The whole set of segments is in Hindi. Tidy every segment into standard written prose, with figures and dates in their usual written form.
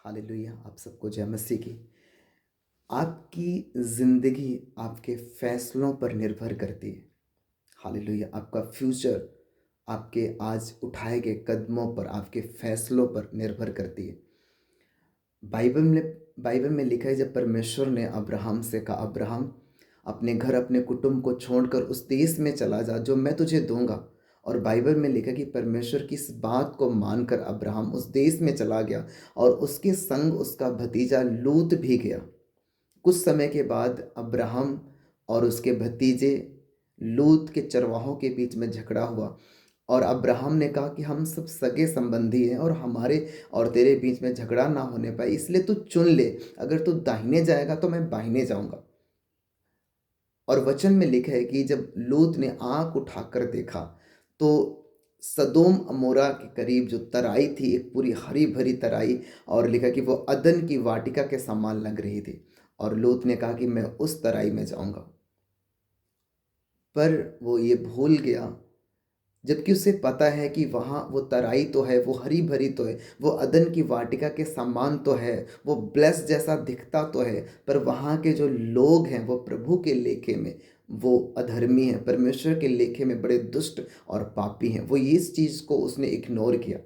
हालेलुया। आप सबको जय मसीह की। आपकी ज़िंदगी आपके फैसलों पर निर्भर करती है। हालेलुया। आपका फ्यूचर आपके आज उठाए गए कदमों पर, आपके फैसलों पर निर्भर करती है। बाइबल में लिखा है, जब परमेश्वर ने अब्राहम से कहा, अब्राहम अपने घर अपने कुटुंब को छोड़कर उस देश में चला जा जो मैं तुझे दूंगा। और बाइबल में लिखा कि परमेश्वर की इस बात को मानकर अब्राहम उस देश में चला गया और उसके संग उसका भतीजा लूत भी गया। कुछ समय के बाद अब्राहम और उसके भतीजे लूत के चरवाहों के बीच में झगड़ा हुआ और अब्राहम ने कहा कि हम सब सगे संबंधी हैं और हमारे और तेरे बीच में झगड़ा ना होने पाए, इसलिए तू चुन ले, अगर तू दाहिने जाएगा तो मैं बाहिने जाऊंगा। और वचन में लिखा है कि जब लूत ने आंख उठाकर देखा तो सदोम अमोरा के करीब जो तराई थी, एक पूरी हरी भरी तराई, और लिखा कि वो अदन की वाटिका के समान लग रही थी। और लूत ने कहा कि मैं उस तराई में जाऊंगा, पर वो ये भूल गया, जबकि उसे पता है कि वहाँ वो तराई तो है, वो हरी भरी तो है, वो अदन की वाटिका के समान तो है, वो ब्लेस जैसा दिखता तो है, पर वहाँ के जो लोग हैं वो प्रभु के लेखे में वो अधर्मी हैं, परमेश्वर के लेखे में बड़े दुष्ट और पापी हैं। वो इस चीज़ को उसने इग्नोर किया।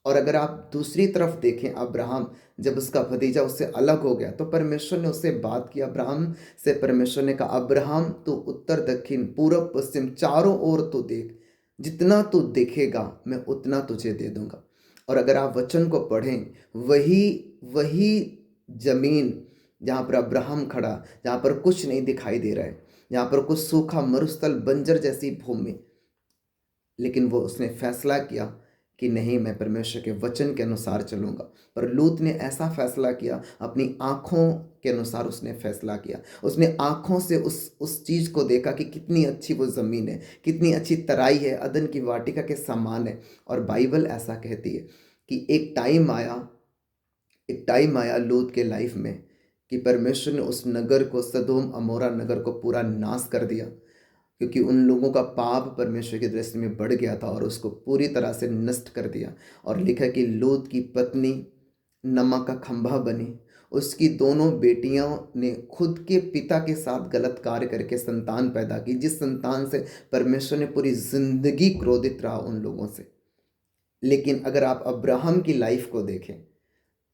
और अगर आप दूसरी तरफ देखें, अब्राहम जब उसका भतीजा उससे अलग हो गया तो परमेश्वर ने उससे बात की। अब्राहम से परमेश्वर ने कहा, अब्राहम तू उत्तर दक्षिण पूरब पश्चिम चारों ओर तो देख, जितना तू देखेगा मैं उतना तुझे दे दूंगा। और अगर आप वचन को पढ़ें, वही वही जमीन जहाँ पर अब्राहम खड़ा, जहाँ पर कुछ नहीं दिखाई दे रहा है, जहाँ पर कुछ सूखा मरुस्थल बंजर जैसी भूमि, लेकिन वो उसने फैसला किया कि नहीं, मैं परमेश्वर के वचन के अनुसार चलूंगा। पर लूत ने ऐसा फैसला किया, अपनी आंखों के अनुसार उसने फैसला किया। उसने आंखों से उस चीज को देखा कि कितनी अच्छी वो जमीन है, कितनी अच्छी तराई है, अदन की वाटिका के समान है। और बाइबल ऐसा कहती है कि एक टाइम आया लूत के लाइफ में कि परमेश्वर ने उस नगर को, सदोम अमोरा नगर को पूरा नाश कर दिया, क्योंकि उन लोगों का पाप परमेश्वर की दृष्टि में बढ़ गया था और उसको पूरी तरह से नष्ट कर दिया। और लिखा कि लूत की पत्नी नमक का खंभा बनी, उसकी दोनों बेटियों ने खुद के पिता के साथ गलत कार्य करके संतान पैदा की, जिस संतान से परमेश्वर ने पूरी जिंदगी क्रोधित रहा उन लोगों से। लेकिन अगर आप अब्राहम की लाइफ को देखें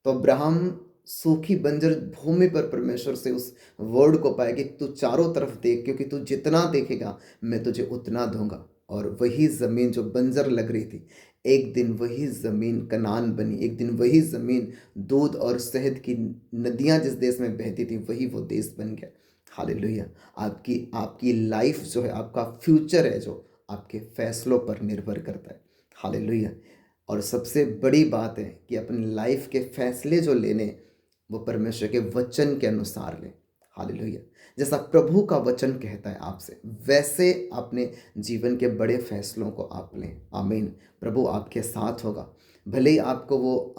तो अब्राहम सूखी बंजर भूमि पर परमेश्वर से उस वर्ड को पाया कि तू चारों तरफ देख, क्योंकि तू जितना देखेगा मैं तुझे उतना दूंगा। और वही जमीन जो बंजर लग रही थी, एक दिन वही जमीन कनान बनी। एक दिन वही जमीन दूध और शहद की नदियां जिस देश में बहती थी, वही वो देश बन गया। हालेलुया। आपकी आपकी लाइफ जो है, आपका फ्यूचर है जो आपके फैसलों पर निर्भर करता है। हालेलुया। और सबसे बड़ी बात है कि अपनी लाइफ के फैसले जो लेने, वो परमेश्वर के वचन के अनुसार लें। हालेलुया। जैसा प्रभु का वचन कहता है आपसे, वैसे अपने जीवन के बड़े फैसलों को आप लें। आमीन। प्रभु आपके साथ होगा। भले ही आपको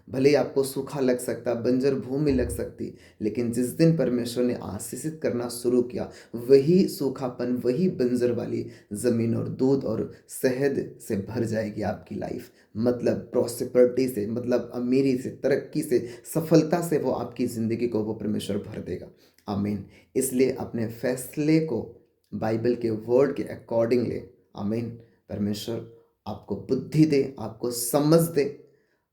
भले ही आपको सूखा लग सकता, बंजर भूमि लग सकती, लेकिन जिस दिन परमेश्वर ने आशीषित करना शुरू किया, वही सूखापन, वही बंजर वाली जमीन और दूध और शहद से भर जाएगी आपकी लाइफ। मतलब प्रॉस्पेरिटी से, मतलब अमीरी से, तरक्की से, सफलता से वो आपकी ज़िंदगी को वो परमेश्वर भर देगा। आमीन। इसलिए अपने फैसले को बाइबल के वर्ड के अकॉर्डिंग ले। आमीन। परमेश्वर आपको बुद्धि दे, आपको समझ दे,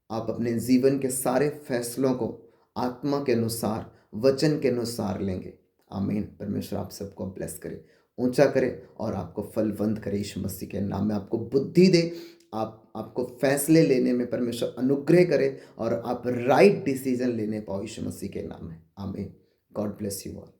आप अपने जीवन के सारे फैसलों को आत्मा के अनुसार, वचन के अनुसार लेंगे। आमीन। परमेश्वर आप सबको ब्लेस करे, ऊंचा करे और आपको फलवंत करे। यीशु मसीह के नाम में आपको बुद्धि दे, आपको फैसले लेने में परमेश्वर अनुग्रह करे और आप राइट डिसीजन लेने पाओ। यीशु मसीह के नाम में आमीन। God bless you all.